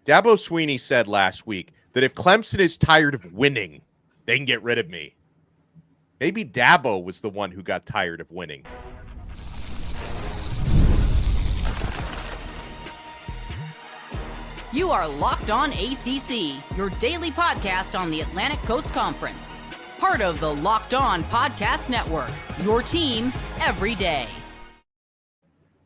Dabo Sweeney said last week that if Clemson is tired of winning, they can get rid of me. Maybe Dabo was the one who got tired of winning. You are Locked On ACC, your daily podcast on the Atlantic Coast Conference. Part of the Locked On Podcast Network, your team every day.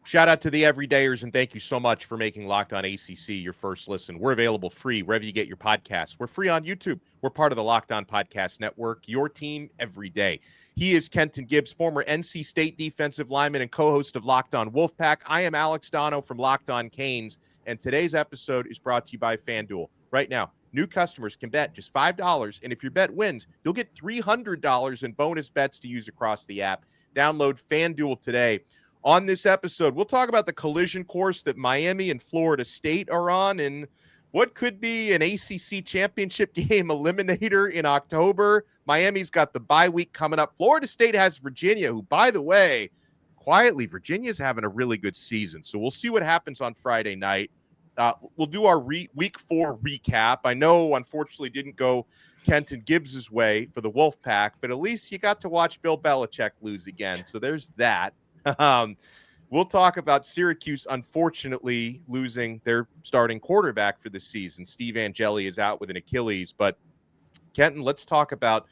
Shout out to the everydayers, and thank you so much for making Locked On ACC your first listen. We're available free wherever you get your podcasts. We're free on YouTube. We're part of the Locked On Podcast Network, your team every day. He is Kenton Gibbs, former NC State defensive lineman and co-host of Locked On Wolfpack. I am Alex Donno from Locked On Canes, and today's episode is brought to you by FanDuel. Right now, new customers can bet just $5, and if your bet wins, you'll get $300 in bonus bets to use across the app. Download FanDuel today. On this episode, we'll talk about the collision course that Miami and Florida State are on and what could be an ACC championship game eliminator in October. Miami's got the bye week coming up. Florida State has Virginia, who, by the way, quietly, Virginia's having a really good season. So we'll see what happens on Friday night. We'll do our week 4 recap. I know, unfortunately, didn't go Kenton Gibbs' way for the Wolfpack, but at least you got to watch Bill Belichick lose again. So there's that. We'll talk about Syracuse, unfortunately, losing their starting quarterback for the season. Steve Angeli is out with an Achilles. But, Kenton, let's talk about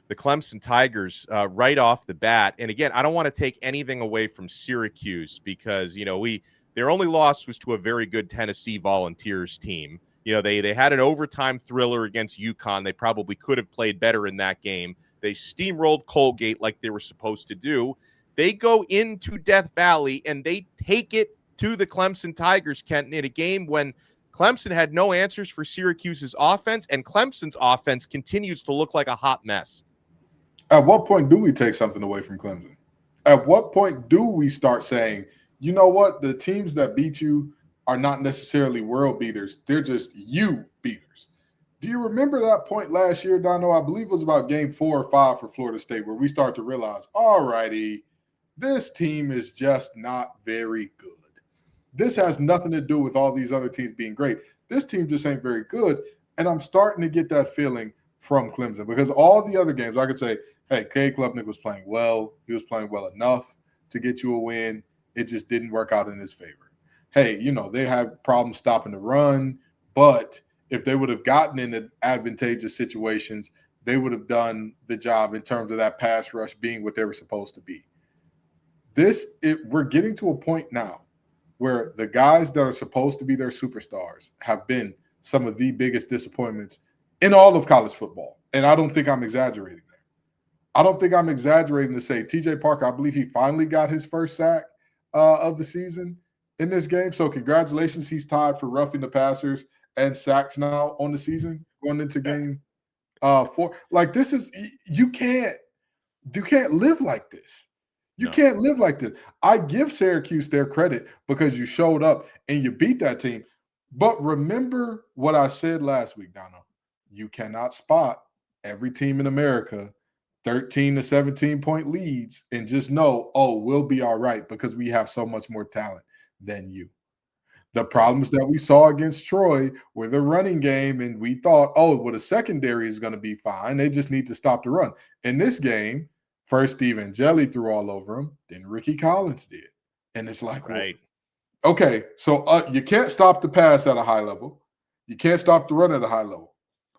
the Clemson Tigers right off the bat. And, again, I don't want to take anything away from Syracuse because, you know, their only loss was to a very good Tennessee Volunteers team. You know, they had an overtime thriller against UConn. They probably could have played better in that game. They steamrolled Colgate like they were supposed to do. They go into Death Valley, and they take it to the Clemson Tigers, Kenton, in a game when Clemson had no answers for Syracuse's offense, and Clemson's offense continues to look like a hot mess. At what point do we take something away from Clemson? At what point do we start saying, you know what, the teams that beat you are not necessarily world beaters. They're just you beaters. Do you remember that point last year, Donno? I believe it was about game 4 or 5 for Florida State where we start to realize, all righty, this team is just not very good. This has nothing to do with all these other teams being great. This team just ain't very good. And I'm starting to get that feeling from Clemson because all the other games, I could say, hey, Cade Klubnik was playing well. He was playing well enough to get you a win. It just didn't work out in his favor. Hey, you know, they had problems stopping the run, but if they would have gotten in advantageous situations, they would have done the job in terms of that pass rush being what they were supposed to be. We're getting to a point now where the guys that are supposed to be their superstars have been some of the biggest disappointments in all of college football. And I don't think I'm exaggerating there. I don't think I'm exaggerating to say TJ Parker, I believe he finally got his first sack of the season in this game. So congratulations. He's tied for roughing the passers and sacks now on the season going into game 4. Like this is, you can't live like this. You can't live like this. I give Syracuse their credit because you showed up and you beat that team. But remember what I said last week, Donno. You cannot spot every team in America 13 to 17-point leads and just know, oh, we'll be all right because we have so much more talent than you. The problems that we saw against Troy were the running game, and we thought, oh, well, the secondary is going to be fine. They just need to stop the run. In this game, first Steve Angeli threw all over him, then Ricky Collins did. And it's like, right. Well, okay, so you can't stop the pass at a high level. You can't stop the run at a high level.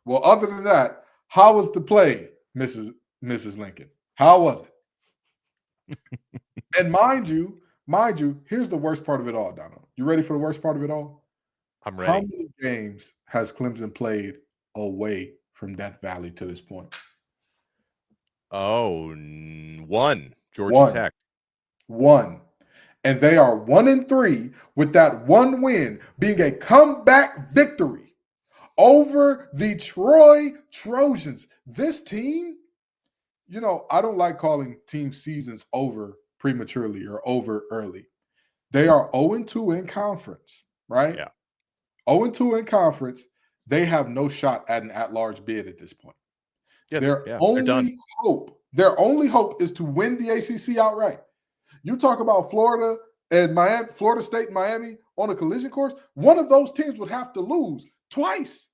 Well, other than that, how was the play, Mrs. Lincoln? How was it? And mind you, here's the worst part of it all, Donald. You ready for the worst part of it all? I'm ready. How many games has Clemson played away from Death Valley to this point? Oh, 1. Georgia Tech. 1. And they are 1-3 with that one win being a comeback victory over the Troy Trojans. This team, you know, I don't like calling team seasons over prematurely or over early. They are 0-2 in conference, right? Yeah. 0-2 in conference. They have no shot at an at-large bid at this point. Yeah, their only hope is to win the ACC outright. You talk about Florida and Miami, Florida State and Miami on a collision course, one of those teams would have to lose twice.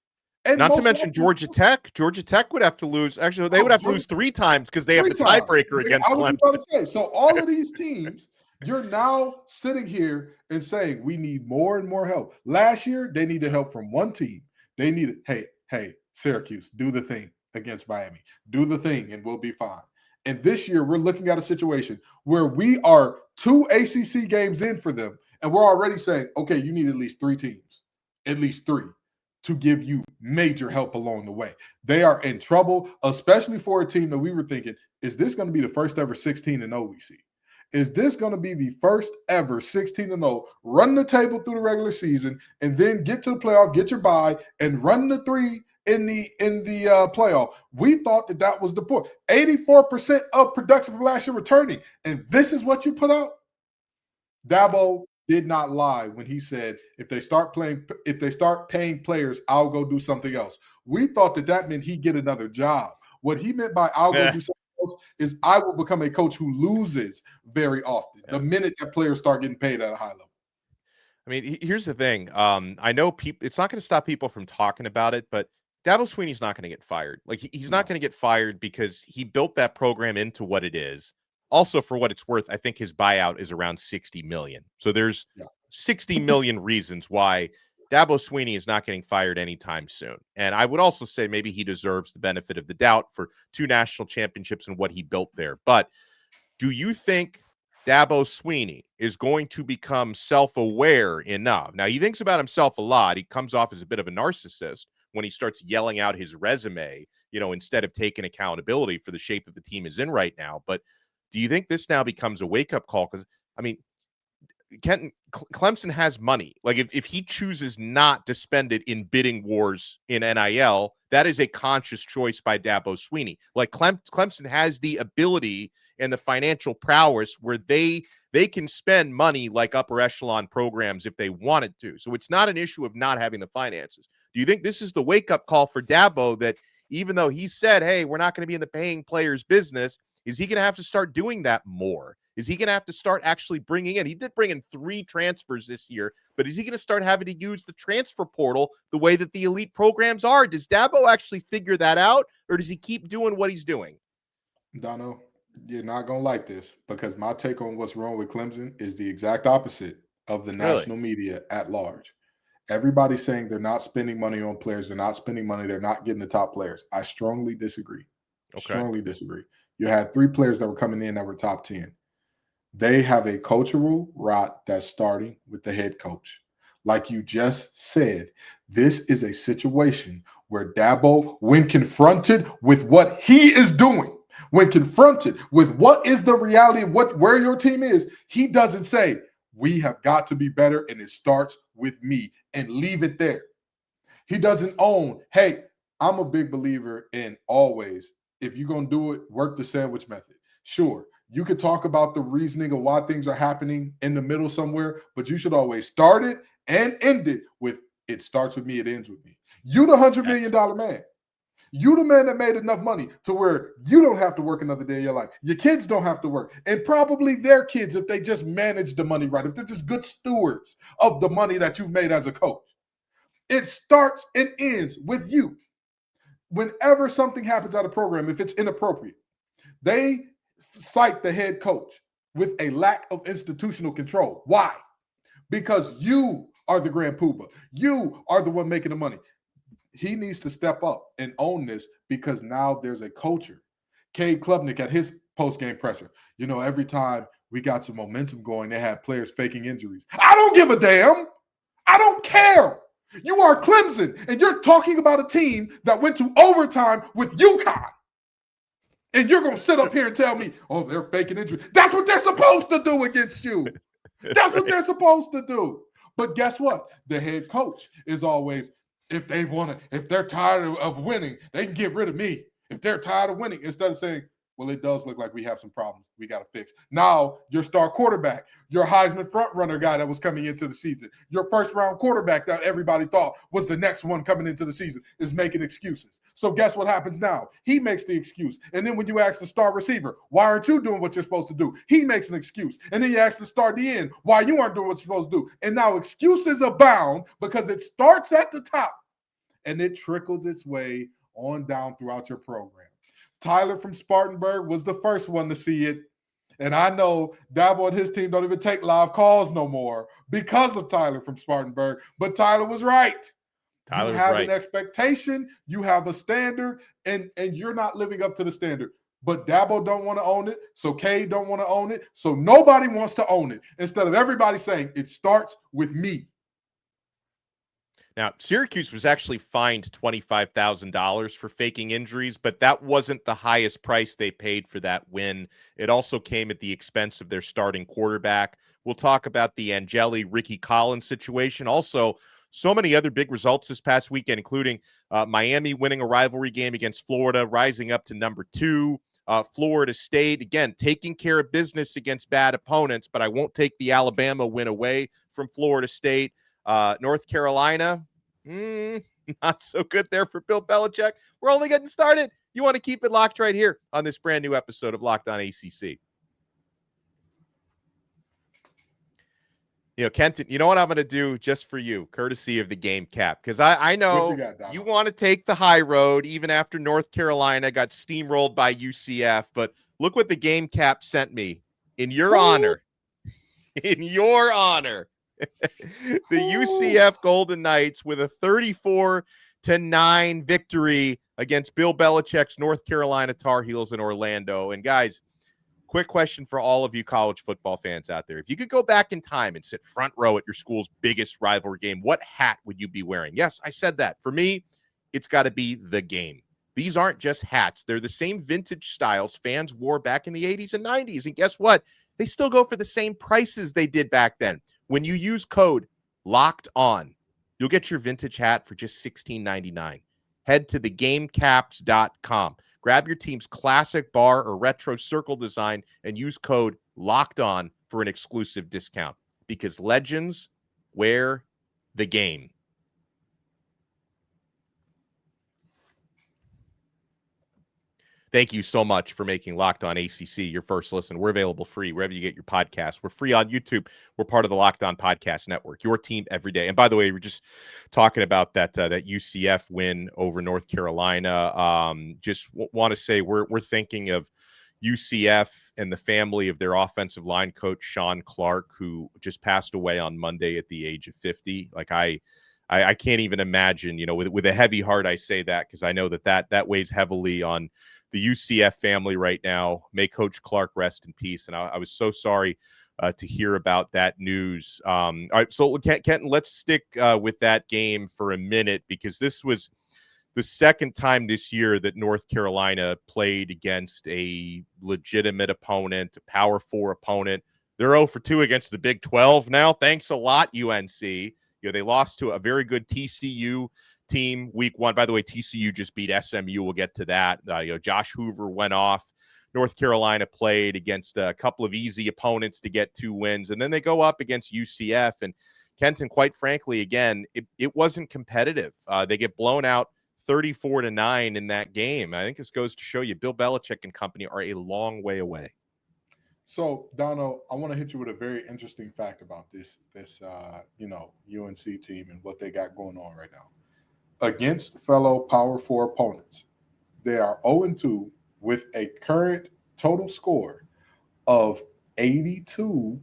And not to mention Georgia Tech. Georgia Tech would have to lose. Actually, they would have to lose 3 times because they have the tiebreaker against Clemson. I was about to say. So all of these teams, you're now sitting here and saying we need more and more help. Last year, they needed help from one team. They needed, hey, Syracuse, do the thing against Miami. Do the thing and we'll be fine. And this year, we're looking at a situation where we are 2 ACC games in for them, and we're already saying, okay, you need at least 3 teams, at least 3, to give you major help along the way. They are in trouble, especially for a team that we were thinking, is this going to be the first ever 16-0 we see? Is this going to be the first ever 16-0, run the table through the regular season, and then get to the playoff, get your bye, and run the 3 in the playoff? We thought that was the point. 84% of production from last year returning, and this is what you put out? Dabo did not lie when he said, if they start paying players, I'll go do something else. We thought that meant he'd get another job. What he meant by I'll go do something else is I will become a coach who loses very often the minute that players start getting paid at a high level. I mean, here's the thing. I know it's not going to stop people from talking about it, but Dabo Swinney's not going to get fired. Like, he's not going to get fired because he built that program into what it is. Also, for what it's worth, I think his buyout is around $60 million. So there's 60 million reasons why Dabo Swinney is not getting fired anytime soon. And I would also say maybe he deserves the benefit of the doubt for 2 national championships and what he built there. But do you think Dabo Swinney is going to become self-aware enough? Now, he thinks about himself a lot. He comes off as a bit of a narcissist when he starts yelling out his resume, instead of taking accountability for the shape that the team is in right now. But do you think this now becomes a wake-up call? Because, I mean, Clemson has money. Like, if he chooses not to spend it in bidding wars in NIL, that is a conscious choice by Dabo Swinney. Like, Clemson has the ability and the financial prowess where they can spend money like upper echelon programs if they wanted to. So it's not an issue of not having the finances. Do you think this is the wake-up call for Dabo, that even though he said, hey, we're not going to be in the paying players business, is he going to have to start doing that more? Is he going to have to start actually bringing in? He did bring in 3 transfers this year, but is he going to start having to use the transfer portal the way that the elite programs are? Does Dabo actually figure that out, or does he keep doing what he's doing? Donno, you're not going to like this, because my take on what's wrong with Clemson is the exact opposite of the national media at large. Everybody's saying they're not spending money on players. They're not spending money. They're not getting the top players. I strongly disagree. Strongly disagree. You had 3 players that were coming in that were top 10. They have a cultural rot that's starting with the head coach. Like you just said, this is a situation where Dabo, when confronted with what he is doing, when confronted with what is the reality of where your team is, he doesn't say, we have got to be better and it starts with me, and leave it there. He doesn't own, hey, I'm a big believer in always, if you're going to do it, work the sandwich method. Sure, you could talk about the reasoning of why things are happening in the middle somewhere, but you should always start it and end it with, it starts with me, it ends with me. You the $100 million man. You the man that made enough money to where you don't have to work another day in your life. Your kids don't have to work. And probably their kids, if they just manage the money right, if they're just good stewards of the money that you've made as a coach. It starts and ends with you. Whenever something happens at a program, if it's inappropriate, they cite the head coach with a lack of institutional control. Why? Because you are the grand poobah. You are the one making the money. He needs to step up and own this, because now there's a culture. Cade Klubnik at his post-game presser, every time we got some momentum going, they had players faking injuries. I don't give a damn. I don't care. You are Clemson, and you're talking about a team that went to overtime with UConn. And you're going to sit up here and tell me, oh, they're faking injuries. That's what they're supposed to do against you. That's what they're supposed to do. But guess what? The head coach is always, if they're tired of winning, they can get rid of me. If they're tired of winning, instead of saying, Well, it does look like we have some problems we got to fix. Now, your star quarterback, your Heisman front-runner guy that was coming into the season, your first-round quarterback that everybody thought was the next one coming into the season is making excuses. So guess what happens now? He makes the excuse. And then when you ask the star receiver, why aren't you doing what you're supposed to do? He makes an excuse. And then you ask the star DN, why you aren't doing what you're supposed to do? And now excuses abound because it starts at the top and it trickles its way on down throughout your program. Tyler from Spartanburg was the first one to see it. And I know Dabo and his team don't even take live calls no more because of Tyler from Spartanburg. But Tyler was right. Tyler you was have right. an expectation, you have a standard, and you're not living up to the standard. But Dabo don't want to own it, so Kay don't want to own it, so nobody wants to own it. Instead of everybody saying, it starts with me. Now, Syracuse was actually fined $25,000 for faking injuries, but that wasn't the highest price they paid for that win. It also came at the expense of their starting quarterback. We'll talk about the Angeli Ricky Collins situation. Also, so many other big results this past weekend, including Miami winning a rivalry game against Florida, rising up to number 2. Florida State, again, taking care of business against bad opponents, but I won't take the Alabama win away from Florida State. North Carolina, not so good there for Bill Belichick. We're only getting started. You want to keep it locked right here on this brand new episode of Locked On ACC. You know, Kenton, you know what I'm going to do just for you, courtesy of the game cap, because I know you want to take the high road even after North Carolina got steamrolled by UCF, but look what the game cap sent me in your honor. In your honor. The UCF Golden Knights with a 34-9 victory against Bill Belichick's North Carolina Tar Heels in Orlando. And guys, quick question for all of you college football fans out there. If you could go back in time and sit front row at your school's biggest rivalry game, what hat would you be wearing? Yes, I said that. For me, it's got to be the game. These aren't just hats. They're the same vintage styles fans wore back in the 80s and 90s. And guess what? They still go for the same prices they did back then. When you use code LOCKEDON, you'll get your vintage hat for just $16.99. Head to thegamecaps.com. Grab your team's classic bar or retro circle design and use code LOCKEDON for an exclusive discount. Because legends wear the game. Thank you so much for making Locked On ACC your first listen. We're available free wherever you get your podcasts. We're free on YouTube. We're part of the Locked On Podcast Network, your team every day. And by the way, we're just talking about that UCF win over North Carolina. Just want to say we're thinking of UCF and the family of their offensive line coach, Sean Clark, who just passed away on Monday at the age of 50. Like I can't even imagine, you know, with a heavy heart, I say that because I know that weighs heavily on the UCF family right now. May Coach Clark rest in peace. And I was so sorry to hear about that news. All right, so Kenton, let's stick with that game for a minute, because this was the second time this year that North Carolina played against a legitimate opponent, a Power 4 opponent. They're 0-2 against the Big 12 now. Thanks a lot, UNC. You know, they lost to a very good TCU team week 1. By the way, TCU just beat SMU. We'll get to that. Josh Hoover went off. North Carolina played against a couple of easy opponents to get 2 wins, and then they go up against UCF. And Kenton, quite frankly, again, it wasn't competitive. They get blown out 34-9 in that game. I think this goes to show you Bill Belichick and company are a long way away. So, Donno, I want to hit you with a very interesting fact about this UNC team and what they got going on right now. Against fellow Power 4 opponents, they are 0-2 with a current total score of 82-23.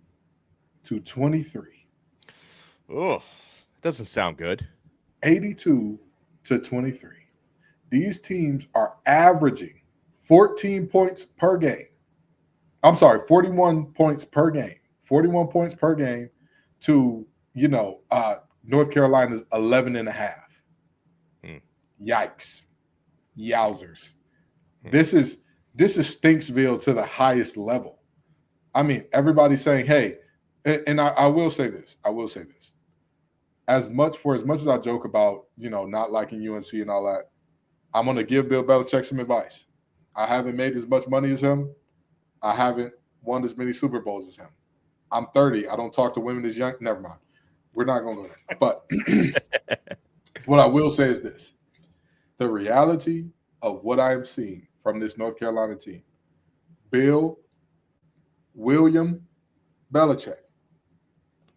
Oh, doesn't sound good. 82-23. These teams are averaging 14 points per game. I'm sorry, 41 points per game. 41 points per game to, North Carolina's 11.5. Yikes. Yowzers. This is Stinksville to the highest level. I mean, everybody's saying, hey, and I will say this. As much as I joke about, not liking UNC and all that, I'm going to give Bill Belichick some advice. I haven't made as much money as him. I haven't won as many Super Bowls as him. I'm 30. I don't talk to women as young. Never mind. We're not going to go there. But what I will say is this. The reality of what I am seeing from this North Carolina team, William Belichick,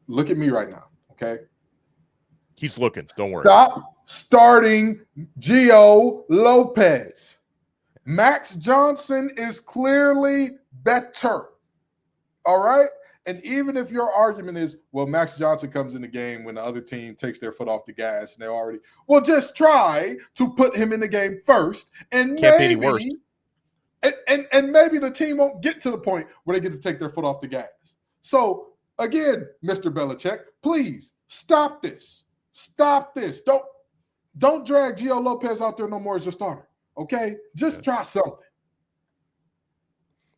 look at me right now, okay? He's looking. Don't worry. Stop starting Gio Lopez. Max Johnson is clearly better. All right? And even if your argument is, well, Max Johnson comes in the game when the other team takes their foot off the gas and they're already, well, just try to put him in the game first. And Can't be any worse. And maybe the team won't get to the point where they get to take their foot off the gas. So, again, Mr. Belichick, please stop this. Stop this. Don't drag Gio Lopez out there no more as your starter. Okay? Just try something.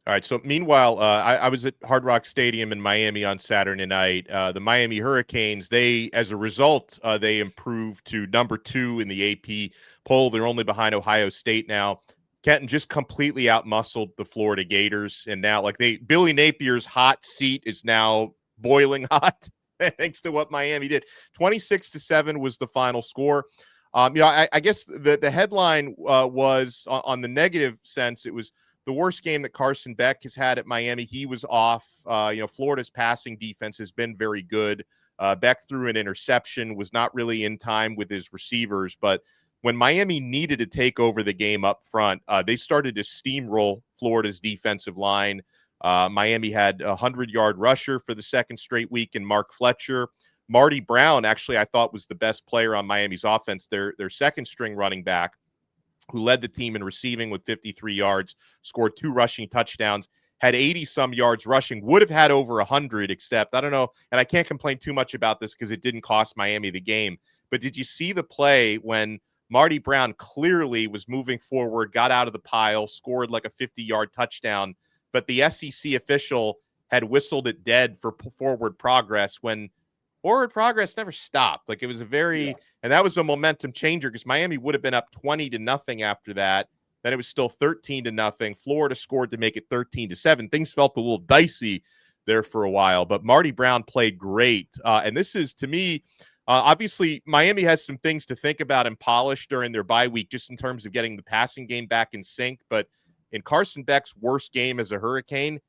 All right. So meanwhile, I was at Hard Rock Stadium in Miami on Saturday night. The Miami Hurricanes, as a result, they improved to number 2 in the AP poll. They're only behind Ohio State now. Kenton just completely outmuscled the Florida Gators. And now, Billy Napier's hot seat is now boiling hot thanks to what Miami did. 26-7 was the final score. I guess the headline was on the negative sense. It was the worst game that Carson Beck has had at Miami. He was off. Florida's passing defense has been very good. Beck threw an interception, was not really in time with his receivers. But when Miami needed to take over the game up front, they started to steamroll Florida's defensive line. Miami had a 100-yard rusher for the second straight week in Mark Fletcher. Marty Brown, actually, I thought was the best player on Miami's offense, their second-string running back, who led the team in receiving with 53 yards, scored 2 rushing touchdowns, had 80-some yards rushing, would have had over 100, except, I don't know, and I can't complain too much about this because it didn't cost Miami the game. But did you see the play when Marty Brown clearly was moving forward, got out of the pile, scored like a 50-yard touchdown, but the SEC official had whistled it dead for forward progress when forward progress never stopped. It was and that was a momentum changer because Miami would have been up 20-0 after that. Then it was still 13-0. Florida scored to make it 13-7. Things felt a little dicey there for a while, but Marty Brown played great. And this is, to me, obviously Miami has some things to think about and polish during their bye week, just in terms of getting the passing game back in sync. But in Carson Beck's worst game as a Hurricane,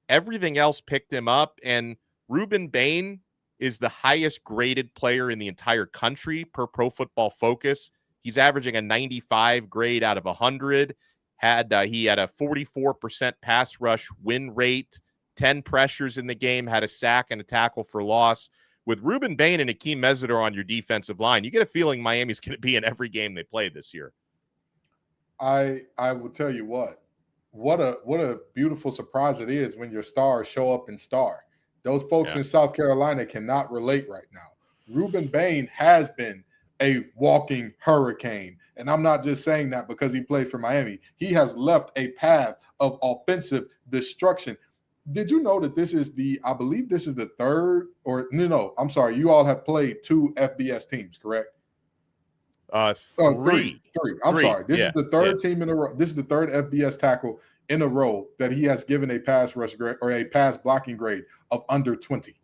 everything else picked him up. And Reuben Bain is the highest graded player in the entire country per Pro Football Focus. He's averaging a 95 grade out of 100. He had a 44% pass rush win rate, 10 pressures in the game, had a sack and a tackle for loss. With Reuben Bain and Akeem Mesidor on your defensive line, you get a feeling Miami's going to be in every game they play this year. I will tell you what a beautiful surprise it is when your stars show up in star. Those folks in South Carolina cannot relate right now. Reuben Bain has been a walking hurricane. And I'm not just saying that because he played for Miami. He has left a path of offensive destruction. Did you know that I believe this is the third, I'm sorry. You all have played 2 FBS teams, correct? Three. I'm sorry. This is the third team in a row. This is the third FBS tackle in a row that he has given a pass rush grade or a pass blocking grade of under 20.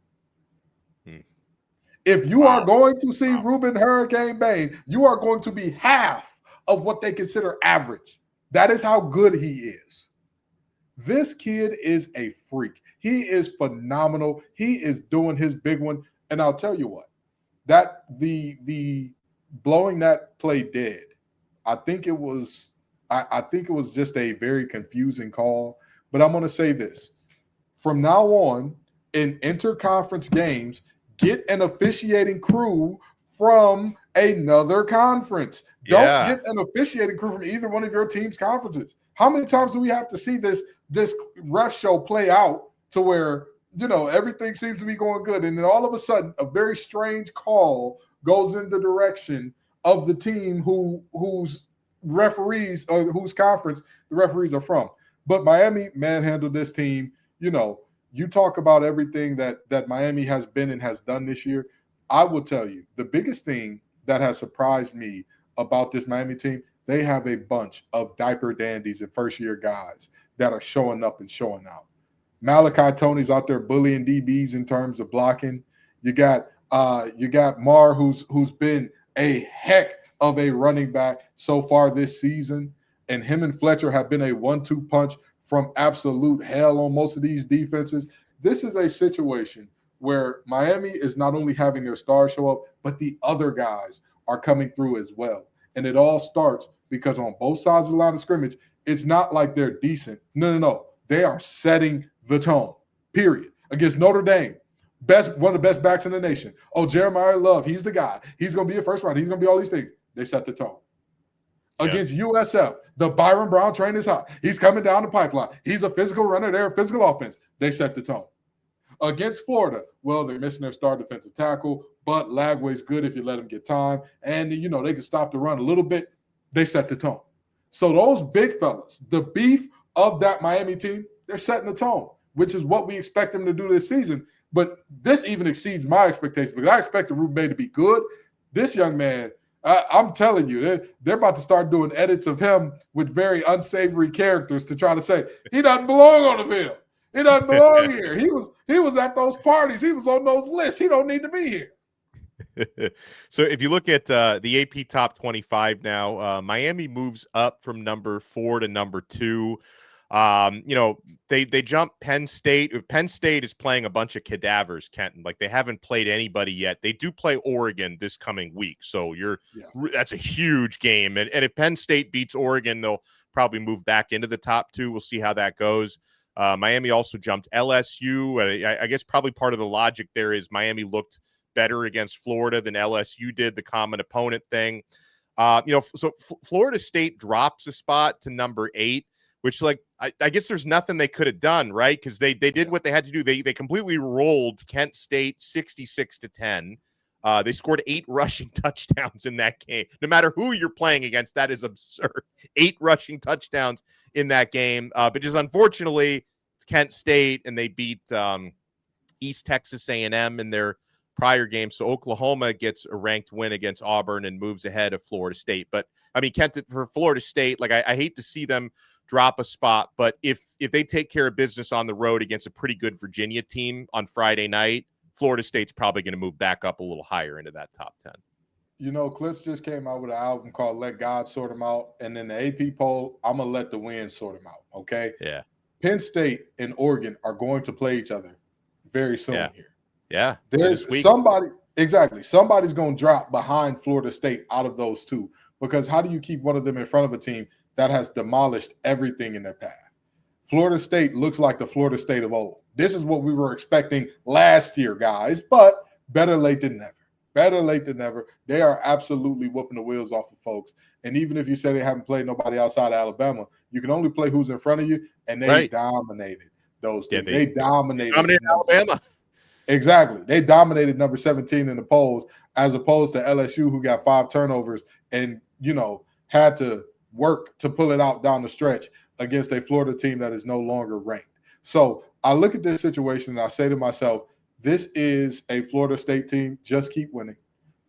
If you are going to see Reuben Hurricane Bain, you are going to be half of what they consider average. That is how good he is. This kid is a freak. He is phenomenal. He is doing his big one. And I'll tell you what, that the blowing that play dead, I think it was just a very confusing call. But I'm going to say this. From now on, in interconference games, get an officiating crew from another conference. Don't get an officiating crew from either one of your team's conferences. How many times do we have to see this ref show play out to where, everything seems to be going good, and then all of a sudden a very strange call goes in the direction of the team whose referees or whose conference the referees are from? But Miami manhandled this team. You talk about everything that Miami has been and has done this year. I will tell you, the biggest thing that has surprised me about this Miami team, they have a bunch of diaper dandies and first-year guys that are showing up and showing out. Malachi Tony's out there bullying DBs in terms of blocking. You got Mar, who's been a heck of a running back so far this season, and him and Fletcher have been a 1-2 punch from absolute hell on most of these defenses. This is a situation where Miami is not only having their stars show up, but the other guys are coming through as well. And it all starts because on both sides of the line of scrimmage, it's not like they're decent. No. They are setting the tone, period. Against Notre Dame, one of the best backs in the nation. Oh, Jeremiah Love, he's the guy. He's going to be a first round. He's going to be all these things. They set the tone. Yeah. Against USF, the Byron Brown train is hot. He's coming down the pipeline. He's a physical runner. They're a physical offense. They set the tone. Against Florida, well, they're missing their star defensive tackle, but Lagway's good if you let him get time. And, they can stop the run a little bit. They set the tone. So those big fellas, the beef of that Miami team, they're setting the tone, which is what we expect them to do this season. But this even exceeds my expectations because I expected Reuben Bain to be good. This young man, I'm telling you, they're about to start doing edits of him with very unsavory characters to try to say he doesn't belong on the field. He doesn't belong here. He was at those parties. He was on those lists. He don't need to be here. So if you look at the AP top 25 now, Miami moves up from number 4 to number 2. They jump Penn State. Penn State is playing a bunch of cadavers, Kenton. Like they haven't played anybody yet. They do play Oregon this coming week. So that's a huge game. And if Penn State beats Oregon, they'll probably move back into the top 2. We'll see how that goes. Miami also jumped LSU. I guess probably part of the logic there is Miami looked better against Florida than LSU did, the common opponent thing. So Florida State drops a spot to number 8, which I guess there's nothing they could have done, right? Because they did what they had to do. They completely rolled Kent State 66-10. They scored 8 rushing touchdowns in that game. No matter who you're playing against, that is absurd. 8 rushing touchdowns in that game. But just unfortunately, it's Kent State, and they beat East Texas A&M in their prior game. So Oklahoma gets a ranked win against Auburn and moves ahead of Florida State. But, I mean, Kent, for Florida State, I hate to see them drop a spot, but if they take care of business on the road against a pretty good Virginia team on Friday night, Florida State's probably going to move back up a little higher into that top 10. Clips just came out with an album called Let God Sort Them Out. And in the AP poll, I'm going to let the wind sort them out, okay? Yeah. Penn State and Oregon are going to play each other very soon here. Yeah. There's somebody – exactly. Somebody's going to drop behind Florida State out of those two because how do you keep one of them in front of a team that has demolished everything in their path? Florida State looks like the Florida State of old. This is what we were expecting last year, guys, but better late than never. Better late than never. They are absolutely whooping the wheels off of folks. And even if you say they haven't played nobody outside of Alabama, you can only play who's in front of you, and they dominated those teams. They dominated Alabama. Exactly. They dominated number 17 in the polls as opposed to LSU, who got 5 turnovers and, had to work to pull it out down the stretch against a Florida team that is no longer ranked. So I look at this situation and I say to myself, this is a Florida State team. Just keep winning.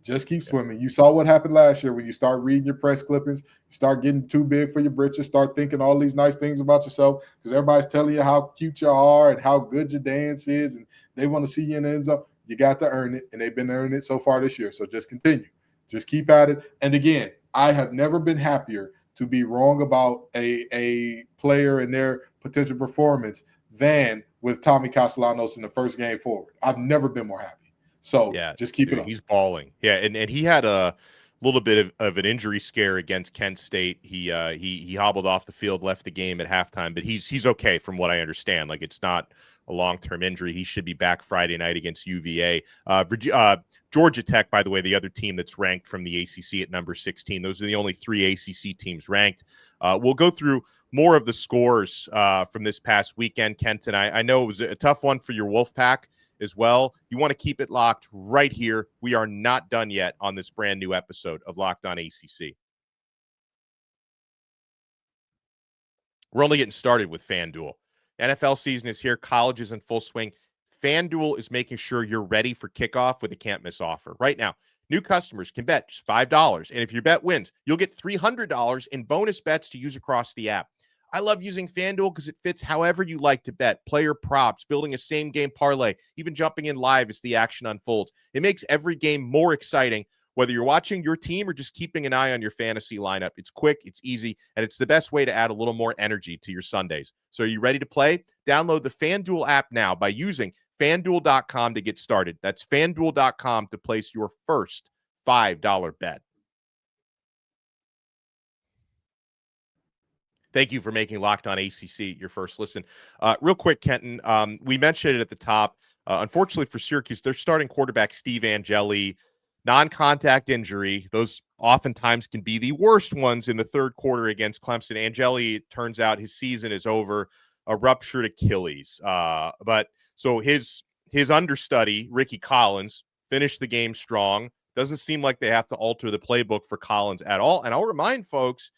Just keep swimming. You saw what happened last year when you start reading your press clippings, you start getting too big for your britches, start thinking all these nice things about yourself because everybody's telling you how cute you are and how good your dance is, and they want to see you in the end zone. You got to earn it, and they've been earning it so far this year. So just continue. Just keep at it. And again, I have never been happier to be wrong about a player and their potential performance than with Tommy Castellanos in the first game forward. I've never been more happy. So just keep it up. He's balling. Yeah, and he had a little bit of an injury scare against Kent State. He hobbled off the field, left the game at halftime, but he's okay from what I understand. It's not a long-term injury. He should be back Friday night against UVA. Georgia Tech, by the way, the other team that's ranked from the ACC at number 16. Those are the only 3 ACC teams ranked. We'll go through more of the scores from this past weekend, Kenton. I know it was a tough one for your Wolfpack as well. You want to keep it locked right here. We are not done yet on this brand new episode of Locked On ACC. We're only getting started with FanDuel. NFL season is here. College is in full swing. FanDuel is making sure you're ready for kickoff with a can't-miss offer. Right now, New customers can bet just $5. And if your bet wins, you'll get $300 in bonus bets to use across the app. I love using FanDuel because it fits however you like to bet. Player props, building a same-game parlay, even jumping in live as the action unfolds. It makes every game more exciting, whether you're watching your team or just keeping an eye on your fantasy lineup. It's quick, it's easy, and it's the best way to add a little more energy to your Sundays. So are you ready to play? Download the FanDuel app now by using FanDuel.com to get started. That's FanDuel.com to place your first $5 bet. Thank you for making Locked On ACC your first listen. Real quick, Kenton, we mentioned it at the top. Unfortunately for Syracuse, their starting quarterback, Steve Angeli, non-contact injury. Those oftentimes can be the worst ones in the third quarter against Clemson. Angeli, it turns out his season is over, a ruptured Achilles. But so his understudy, Ricky Collins, finished the game strong. Doesn't seem like they have to alter the playbook for Collins at all. And I'll remind folks,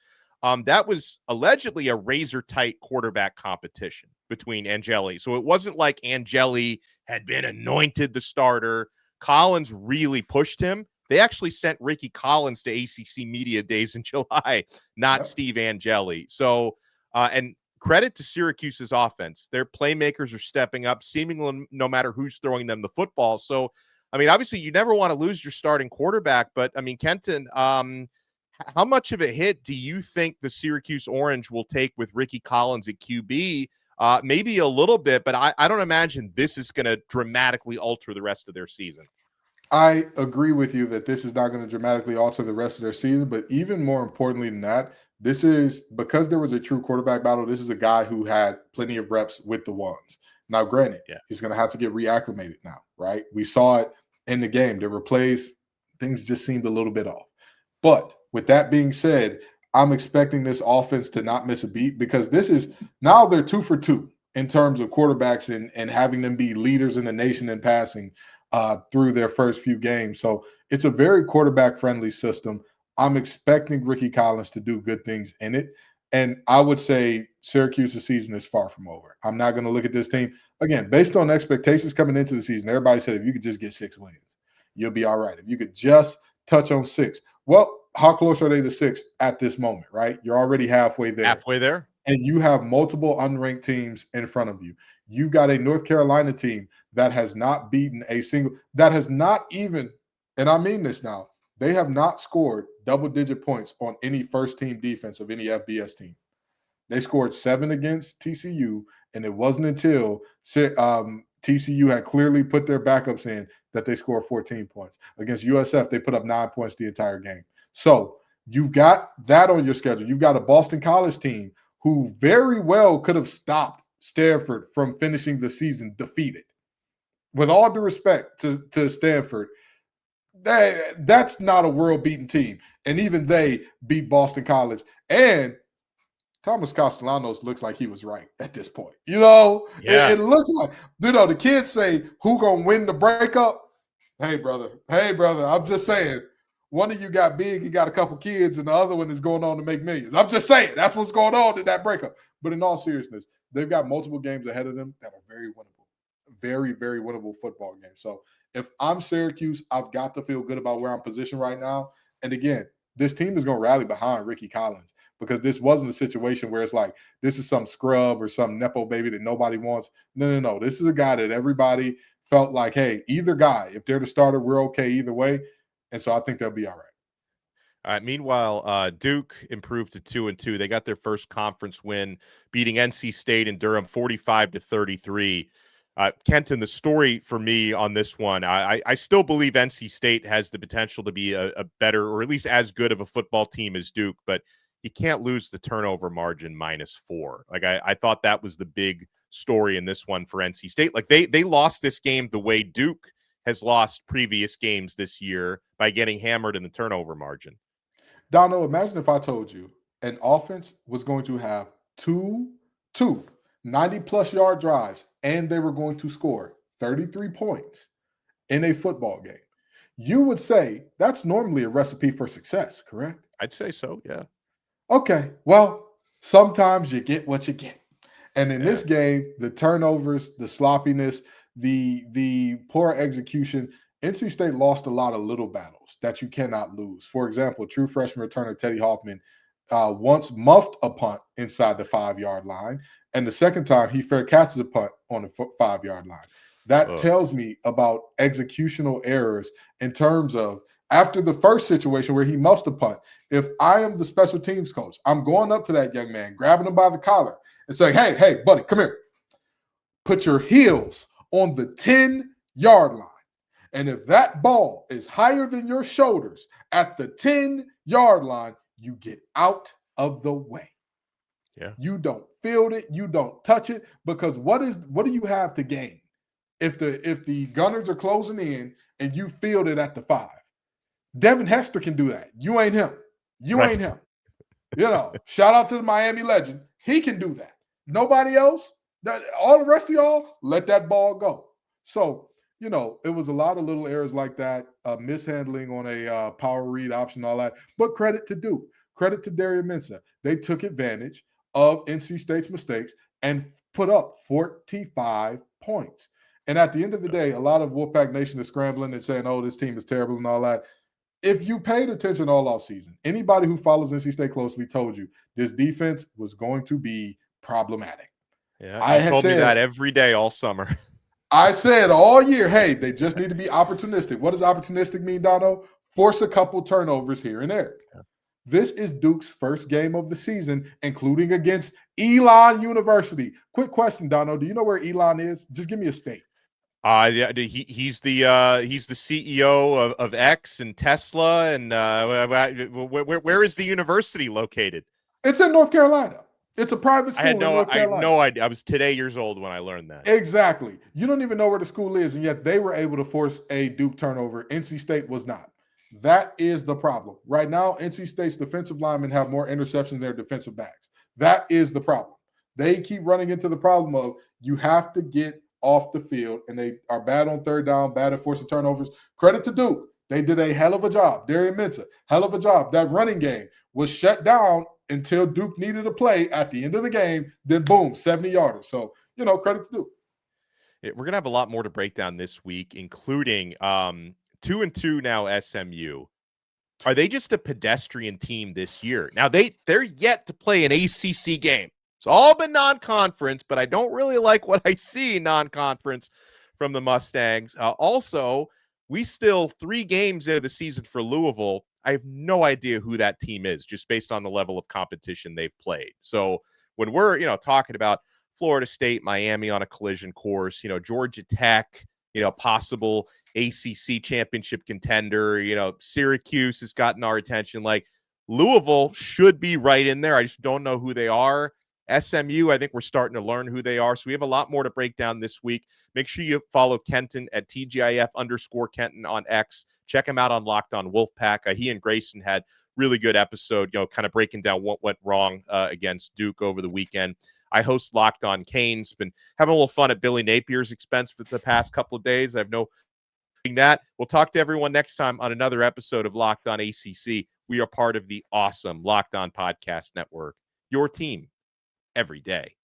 that was allegedly a razor-tight quarterback competition between Angeli. So it wasn't like Angeli had been anointed the starter. Collins really pushed him. They actually sent Ricky Collins to ACC Media Days in July, not Steve Angeli. So, and credit to Syracuse's offense. Their playmakers are stepping up, seemingly no matter who's throwing them the football. So, I mean, obviously you never want to lose your starting quarterback, but I mean, Kenton, how much of a hit do you think the Syracuse Orange will take with Ricky Collins at QB? Maybe a little bit, but I don't imagine this is going to dramatically alter the rest of their season. I agree with you that this is not going to dramatically alter the rest of their season, but even more importantly than that, this is because there was a true quarterback battle. This is a guy who had plenty of reps with the ones. Now, granted, he's going to have to get reacclimated now, right? We saw it in the game. There were plays, things just seemed a little bit off. But with that being said, I'm expecting this offense to not miss a beat because this is now they're 2 for 2 in terms of quarterbacks and having them be leaders in the nation in passing through their first few games. So it's a very quarterback-friendly system. I'm expecting Ricky Collins to do good things in it. And I would say Syracuse's season is far from over. I'm not going to look at this team. Again, based on expectations coming into the season, everybody said if you could just get 6 wins, you'll be all right. If you could just touch on 6. Well, how close are they to 6 at this moment, right? You're already halfway there. Halfway there. And you have multiple unranked teams in front of you. You've got a North Carolina team that has not beaten a single, that has not even, and I mean this now, they have not scored double-digit points on any first-team defense of any FBS team. They scored 7 against TCU, and it wasn't until TCU had clearly put their backups in that they scored 14 points. Against USF, they put up 9 points the entire game. So you've got that on your schedule. You've got a Boston College team who very well could have stopped Stanford from finishing the season defeated. With all due respect to Stanford, that's not a world-beaten team. And even they beat Boston College. And Thomas Castellanos looks like he was right at this point. You know, it looks like, you know, the kids say, who going to win the breakup? Hey, brother, I'm just saying. One of you got big, you got a couple kids, and the other one is going on to make millions. I'm just saying that's what's going on in that breakup. But in all seriousness, they've got multiple games ahead of them that are very winnable, very, very winnable football games. So if I'm Syracuse, I've got to feel good about where I'm positioned right now. And again, this team is going to rally behind Ricky Collins because this wasn't a situation where it's like this is some scrub or some Nepo baby that nobody wants. No. This is a guy that everybody felt like, hey, either guy, if they're the starter, we're okay either way. And so I think they'll be all right. All right. Meanwhile, Duke improved to 2-2. They got their first conference win, beating NC State and Durham 45-33. Kenton, the story for me on this one, I still believe NC State has the potential to be a better or at least as good of a football team as Duke, but you can't lose the turnover margin -4. Like I thought that was the big story in this one for NC State. Like they lost this game the way Duke has lost previous games this year by getting hammered in the turnover margin. Donno, imagine if I told you an offense was going to have two 90-plus yard drives and they were going to score 33 points in a football game. You would say that's normally a recipe for success, correct? I'd say so, yeah. Okay, well, sometimes you get what you get. And in this game, the turnovers, the sloppiness, the poor execution, NC State lost a lot of little battles that you cannot lose. For example, true freshman returner Teddy Hoffman once muffed a punt inside the 5-yard line, and the second time he fair catches a punt on the 5-yard line. That tells me about executional errors in terms of after the first situation where he muffed a punt. If I am the special teams coach, I'm going up to that young man, grabbing him by the collar and saying, hey, buddy, come here. Put your heels on the 10-yard line. And if that ball is higher than your shoulders at the 10-yard line, you get out of the way. Yeah. You don't field it, you don't touch it, because what do you have to gain if the gunners are closing in and you field it at the 5? Devin Hester can do that. You ain't him. You ain't him. Shout out to the Miami legend. He can do that. Nobody else. All the rest of y'all, let that ball go. So, it was a lot of little errors like that, mishandling on a power read option, all that. But credit to Duke. Credit to Darian Mensah. They took advantage of NC State's mistakes and put up 45 points. And at the end of the day, a lot of Wolfpack Nation is scrambling and saying, oh, this team is terrible and all that. If you paid attention all offseason, anybody who follows NC State closely told you this defense was going to be problematic. Yeah, I told me that every day all summer. I said all year, hey, they just need to be opportunistic. What does opportunistic mean, Donno? Force a couple turnovers here and there. Yeah. This is Duke's first game of the season, including against Elon University. Quick question, Donno. Do you know where Elon is? Just give me a state. Yeah, he's the CEO of X and Tesla, and where is the university located? It's in North Carolina. It's a private school. I had no idea. I was today years old when I learned that. Exactly. You don't even know where the school is, and yet they were able to force a Duke turnover. NC State was not. That is the problem. Right now, NC State's defensive linemen have more interceptions than their defensive backs. That is the problem. They keep running into the problem of you have to get off the field, and they are bad on third down, bad at forcing turnovers. Credit to Duke. They did a hell of a job. Darian Mensah, hell of a job. That running game was shut down until Duke needed a play at the end of the game. Then, boom, 70-yarder. So, credit to Duke. We're going to have a lot more to break down this week, including 2-2 now SMU. Are they just a pedestrian team this year? Now, they're yet to play an ACC game. It's all been non-conference, but I don't really like what I see non-conference from the Mustangs. Also, we still 3 games into the season for Louisville. I have no idea who that team is just based on the level of competition they've played. So when we're, talking about Florida State, Miami on a collision course, Georgia Tech, possible ACC championship contender, Syracuse has gotten our attention. Like Louisville should be right in there. I just don't know who they are. SMU, I think we're starting to learn who they are. So we have a lot more to break down this week. Make sure you follow Kenton at TGIF_Kenton on X. Check him out on Locked On Wolfpack. He and Grayson had really good episode, kind of breaking down what went wrong against Duke over the weekend. I host Locked On Canes. Been having a little fun at Billy Napier's expense for the past couple of days. I have no that. We'll talk to everyone next time on another episode of Locked On ACC. We are part of the awesome Locked On Podcast Network. Your team every day.